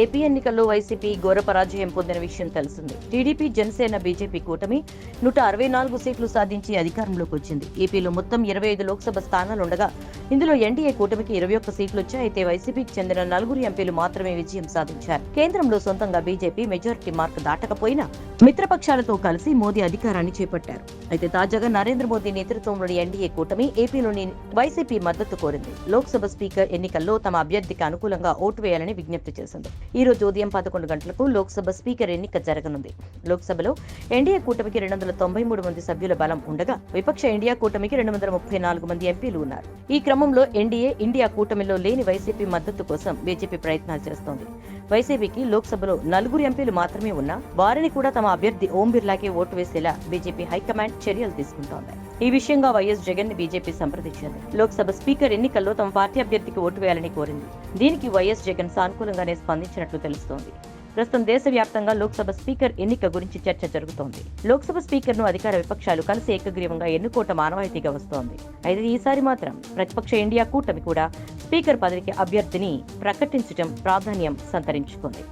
AP ఎన్నికల్లో YCP ఘోర పరాజయం పొందిన విషయం తెలిసిందే. టీడీపీ, జనసేన, బీజేపీ కూటమి 164 సీట్లు సాధించి అధికారంలోకి వచ్చింది. ఏపీలో మొత్తం 25 లోక్సభ స్థానాలుండగా ఇందులో ఎన్డీఏ కూటమికి 21 సీట్లు వచ్చాయి. అయితే వైసీపీకి చెందిన 4 ఎంపీలు మాత్రమే విజయం సాధించారు. కేంద్రంలో సొంతంగా బీజేపీ మెజారిటీ మార్క్ దాటకపోయినా మిత్రపక్షాలతో కలిసి మోదీ అధికారాన్ని చేపట్టారు. అయితే తాజాగా నరేంద్ర మోదీ నేతృత్వంలోని ఎన్డీఏ కూటమి ఏపీలోని వైసీపీ మద్దతు కోరింది. లోక్సభ స్పీకర్ ఎన్నికల్లో తమ అభ్యర్థికి అనుకూలంగా ఓటు వేయాలని విజ్ఞప్తి చేసింది. ఈ రోజు ఉదయం 11 గంటలకు లోక్సభ స్పీకర్ ఎన్నిక జరగనుంది. లోక్సభలో ఎన్డీఏ కూటమికి 293 మంది సభ్యుల బలం ఉండగా విపక్ష ఇండియా కూటమికి 234 మంది ఎంపీలు ఉన్నారు. ఈ క్రమంలో ఎన్డీఏ ఇండియా కూటమిలో లేని వైసీపీ మద్దతు కోసం బీజేపీ ప్రయత్నాలు చేస్తోంది. వైసీపీకి లోక్సభలో 4 ఎంపీలు మాత్రమే ఉన్నా వారిని కూడా తమ అభ్యర్థి ఓం బిర్లాకే ఓటు వేసేలా బీజేపీ హైకమాండ్ చర్యలు తీసుకుంటోంది. ఈ విషయంగా వైఎస్ జగన్ ని బీజేపీ సంప్రదించింది. లోక్సభ స్పీకర్ ఎన్నికల్లో తమ పార్టీ అభ్యర్థికి ఓటు వేయాలని కోరింది. దీనికి వైఎస్ జగన్ సానుకూలంగానే స్పందించినట్లు తెలుస్తోంది. ప్రస్తుతం దేశవ్యాప్తంగా లోక్సభ స్పీకర్ ఎన్నిక గురించి చర్చ జరుగుతోంది. లోక్సభ స్పీకర్ ను అధికార విపక్షాలు కలిసి ఏకగ్రీవంగా ఎన్నుకోవటం ఆనవాయితీగా వస్తోంది. అయితే ఈసారి మాత్రం ప్రతిపక్ష ఇండియా కూటమి కూడా స్పీకర్ పదవికి అభ్యర్థిని ప్రకటించడం ప్రాధాన్యం సంతరించుకుంది.